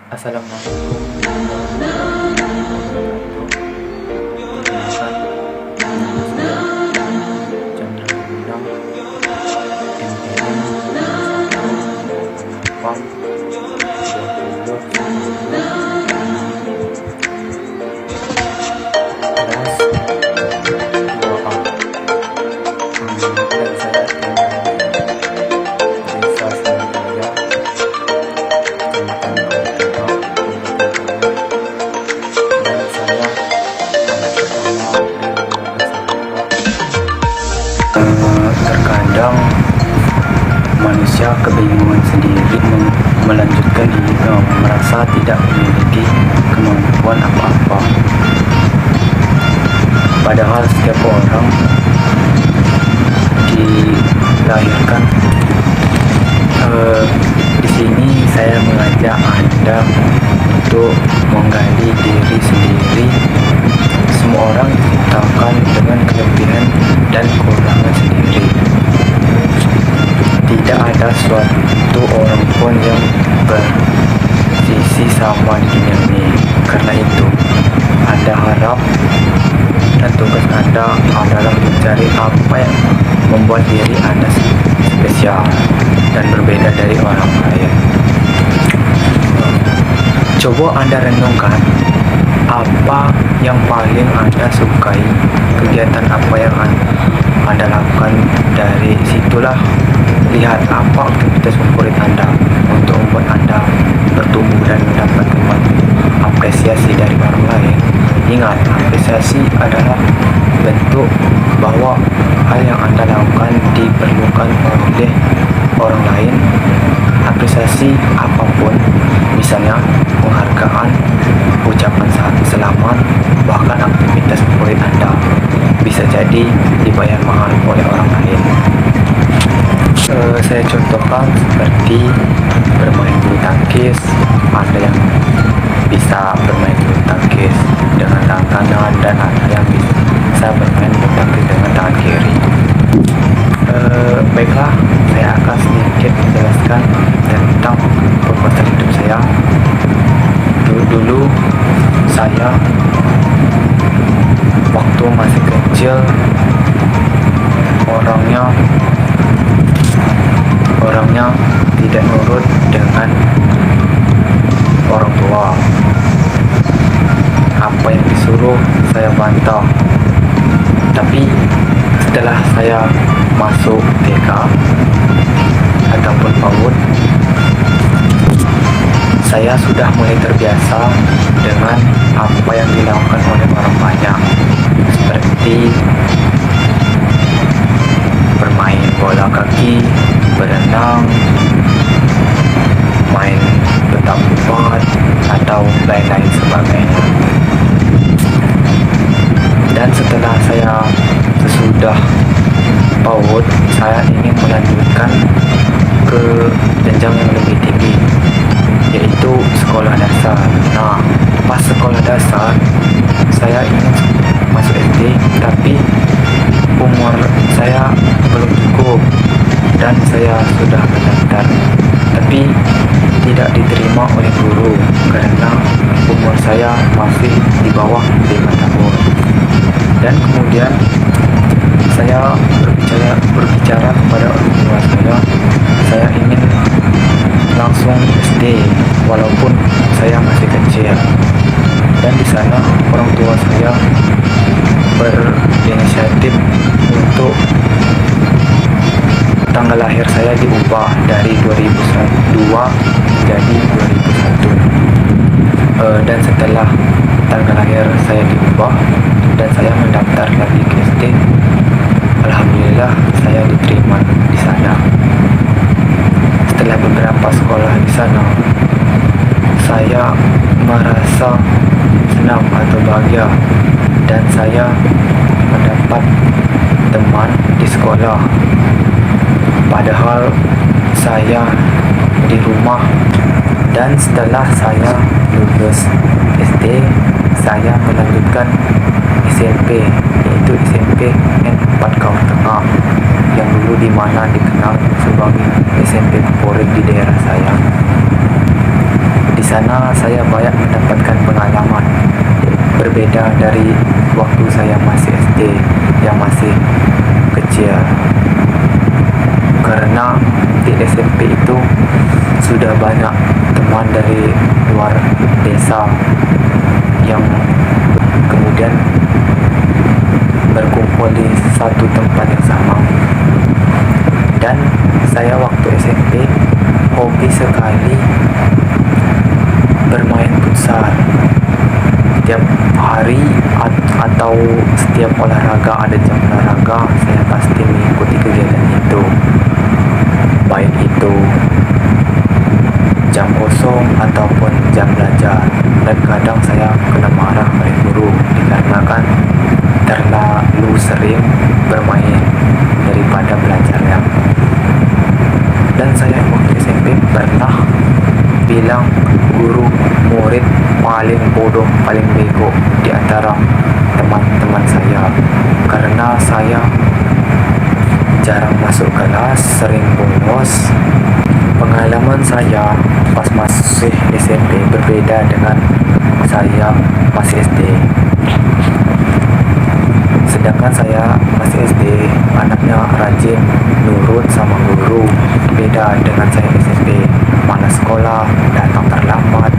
Assalamualaikum warahmatullahi wabarakatuh. Perkenalkan, nama saya Chandra Gumilang, NPM 1 Terkadang manusia kebingungan sendiri melanjutkan hidup, merasa tidak memiliki kemampuan apa-apa. Padahal setiap orang dilahirkan. Di sini saya mengajak Anda untuk menggali diri sendiri. Semua orang diciptakan dengan kelebihan dan kekurangan sendiri. Tidak ada suatu orang pun yang bersisi sama di dunia ini. Karena itu, Anda harap dan tugas Anda adalah mencari apa yang membuat diri Anda spesial dan berbeda dari orang lain. Coba Anda renungkan, apa yang paling Anda sukai, kegiatan apa yang Anda lakukan. Dari situlah lihat apa aktivitas favorit Anda untuk membuat Anda bertumbuh dan mendapatkan apresiasi dari orang lain. Ingat, apresiasi adalah bentuk bahwa hal yang Anda lakukan diperlukan oleh orang lain. Apresiasi apapun, misalnya penghargaan, ucapan selamat, bahkan aktivitas favorit Anda bisa jadi dibayar mahal oleh orang lain. Saya contohkan seperti bermain bulu tangkis. Ada yang bisa bermain bulu tangkis dengan tangan kanan dan ada yang bisa bermain bulu tangkis dengan tangan kiri. Baiklah, saya akan sedikit menjelaskan tentang perkuatan hidup saya. Dulu saya waktu masih kecil orangnya tidak nurut dengan orang tua. Apa yang disuruh saya bantah. Tapi setelah saya masuk TK ataupun PAUD, saya sudah mulai terbiasa dengan apa yang dilakukan oleh orang banyak, seperti bermain bola kaki, berenang, main petak umpet, atau lain-lain sebagainya. Dan setelah saya sesudah PAUD, saya ingin melanjutkan ke jenjang yang lebih tinggi, yaitu sekolah dasar. Nah, pas sekolah dasar saya ingin masuk SD, tapi umur saya belum cukup dan saya sudah mendaftar, tapi tidak diterima oleh guru karena umur saya masih di bawah 5 tahun. Dan kemudian saya berbicara kepada orang tua saya ingin langsung SD walaupun saya masih kecil. Dan di sana orang tua saya berinisiatif untuk tanggal lahir saya diubah dari 2002 menjadi 2001. Dan setelah tanggal lahir saya diubah dan saya mendaftar lagi ke SD, alhamdulillah saya diterima di sana. Setelah beberapa sekolah di sana, saya merasa senang atau bahagia dan saya mendapat teman di sekolah. Padahal saya di rumah. Dan setelah saya lulus SD, saya melanjutkan SMP, yaitu SMP N4 Kaur Tengah, yang dulu dimana dikenal sebagai SMP favorit di daerah saya. Di sana sana saya banyak mendapatkan pengalaman berbeda dari waktu saya masih SD yang masih kecil. Karena di SMP itu sudah banyak teman dari luar desa yang kemudian berkumpul di satu tempat yang sama. Dan saya waktu SMP hobi sekali bermain futsal. Setiap hari atau setiap olahraga, ada jam olahraga, saya pasti mengikuti kegiatan itu, baik itu jam kosong ataupun jam belajar. Dan kadang saya kena marah oleh guru dikarenakan terlalu sering bermain daripada belajarnya. Dan saya waktu SMP pernah bilang guru murid paling bodoh, paling bego di antara teman-teman saya, karena saya jarang masuk kelas, sering bolos. Pengalaman saya pas masih SMP berbeda dengan saya masih SD. Sedangkan saya masih SD, anaknya rajin nurut sama guru. Beda dengan saya SMP, malas sekolah, datang terlambat.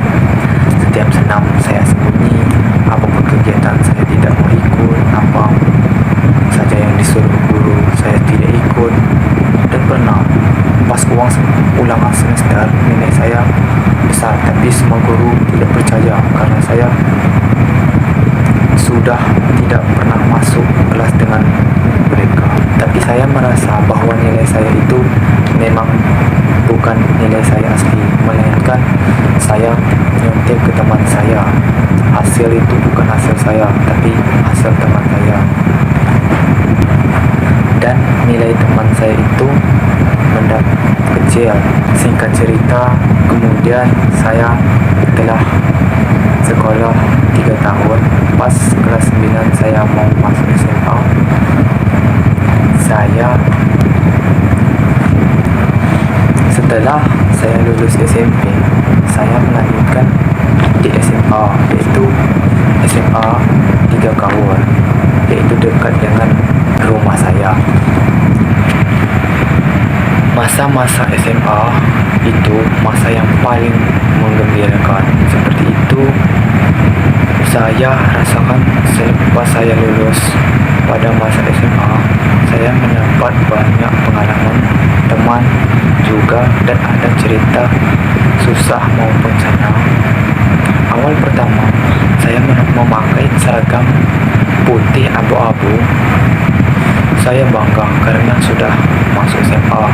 Setiap senam saya sembunyi, apapun kegiatan saya tidak mau ikut, apa saja yang disuruh guru saya tidak ikut. Dan pernah pas ulangan semester nilai saya besar, tapi semua guru tidak percaya karena saya sudah tidak pernah masuk kelas dengan mereka. Tapi saya merasa bahwa nilai saya itu memang bukan nilai saya asli, melainkan saya nyontek ke teman saya. Hasil itu bukan hasil saya, tapi hasil teman saya. Dan nilai teman saya itu mendapat kecil. Singkat cerita, kemudian saya telah sekolah 3 tahun. Pas kelas 9 saya mau masuk SMA. Setelah saya lulus SMP, saya melanjutkan di SMA, yaitu SMA 3 Kaur, yaitu dekat dengan rumah saya. Masa-masa SMA itu masa yang paling menggembirakan. Seperti itu saya rasakan selepas saya lulus. Pada masa SMA, saya mendapat banyak pengalaman teman juga, dan ada cerita susah maupun senang. Awal pertama, saya memakai seragam putih abu-abu. Saya bangga karena sudah masuk SMA.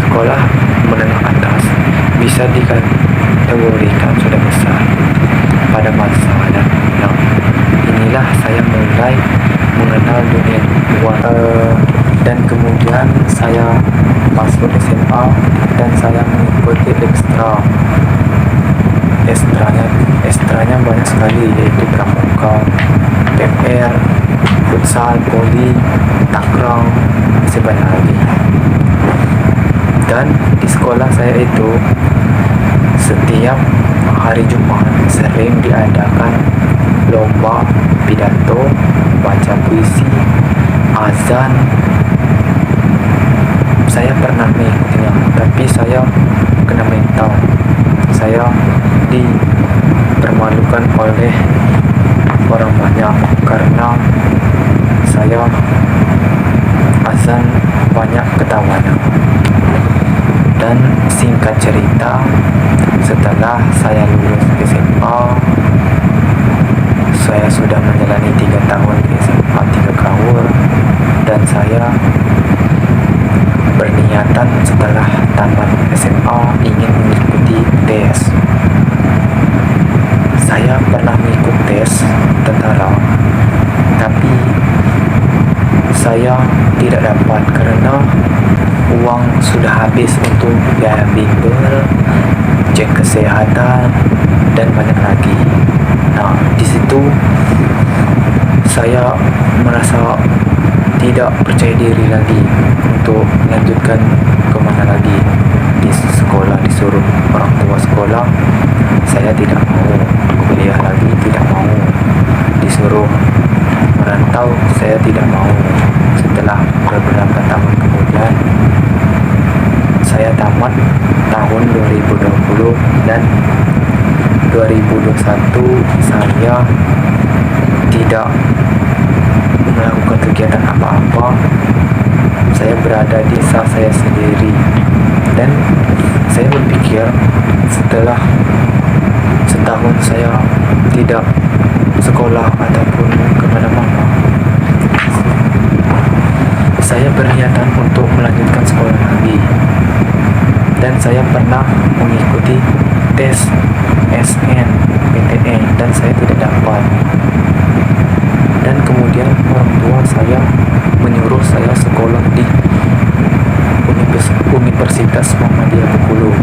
Sekolah menengah atas bisa dikategorikan sudah besar pada masa dan inilah saya mulai mengenal dunia luar. Dan kemudian saya masuk SMA dan saya mengikuti ekstranya banyak sekali, yaitu pramuka, PR, futsal, voli, takraw, masih banyak lagi. Dan di sekolah saya itu setiap hari Jumat sering diadakan lomba pidato, baca puisi, azan. Saya pernah mengikutinya, tapi saya kena mental. Saya dipermalukan oleh orang banyak karena saya azan banyak ketawanya. Dan singkat cerita, setelah saya lulus SMA, saya sudah menjalani 3 tahun di SMA 3 Kaur, dan saya berniatan setelah tamat SMA ingin mengikuti tes. Saya pernah mengikuti tes tentara, tapi saya tidak dapat karena uang sudah habis untuk biaya bimbel, cek kesehatan, dan banyak lagi. Nah, di situ saya merasa tidak percaya diri lagi untuk melanjutkan kemana lagi di sekolah. Disuruh orang tua sekolah saya tidak mau kuliah lagi, tidak mau disuruh merantau, saya tidak mau. Setelah beberapa tahun kemudian saya tamat tahun 2020 dan 2021 saya tidak melakukan kegiatan apa-apa. Saya berada di desa saya sendiri dan saya berpikir setelah setahun saya tidak sekolah ataupun kemana-mana, saya berniatan untuk melanjutkan sekolah lagi. Dan saya pernah mengikuti tes SNMPTN dan saya tidak dapat. Dan kemudian orang tua saya menyuruh saya sekolah di Universitas Muhammadiyah Bengkulu,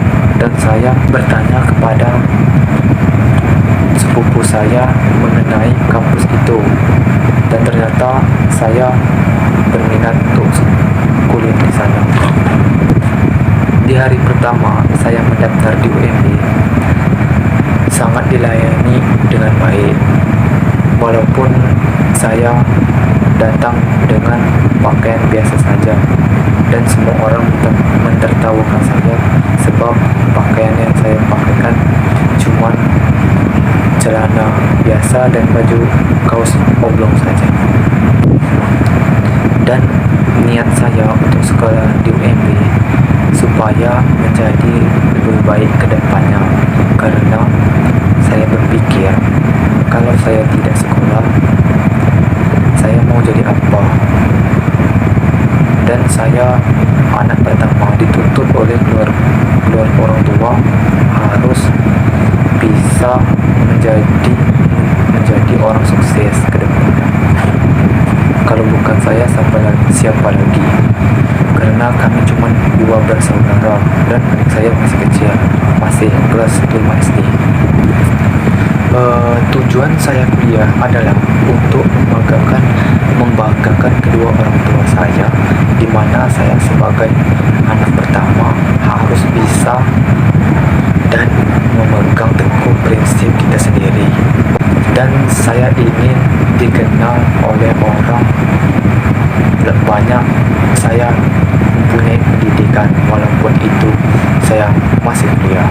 dan saya bertanya kepada sepupu saya mengenai kampus itu, dan ternyata saya berminat untuk kuliah di sana. Di hari pertama saya mendaftar di UMB, sangat dilayani dengan baik. Walaupun saya datang dengan pakaian biasa saja dan semua orang mentertawakan saya sebab pakaian yang saya pakaikan cuma celana biasa dan baju kaos oblong saja. Dan niat saya untuk sekolah di UMB supaya menjadi lebih baik ke depannya, karena saya berpikir kalau saya tidak sekolah, saya mau jadi apa? Dan saya anak pertama, dituntut oleh keluarga orang tua harus bisa menjadi orang sukses ke depannya. Kalau bukan saya, siapa lagi? Karena kami cuma 2 bersaudara dan adik saya masih kecil, masih kelas 5 SD. Tujuan saya kuliah adalah untuk membanggakan kedua orang tua saya, di mana saya sebagai anak pertama harus bisa dan memegang teguh prinsip kita sendiri. Dan saya ingin dikenal oleh orang banyak. Saya mempunyai pendidikan walaupun itu saya masih kuliah.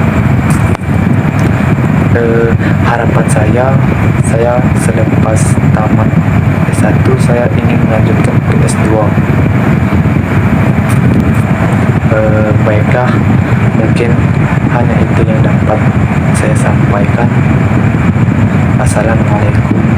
Harapan saya selepas tamat S1 saya ingin melanjutkan ke S2. Baiklah, mungkin hanya itu yang dapat saya sampaikan. Assalamualaikum.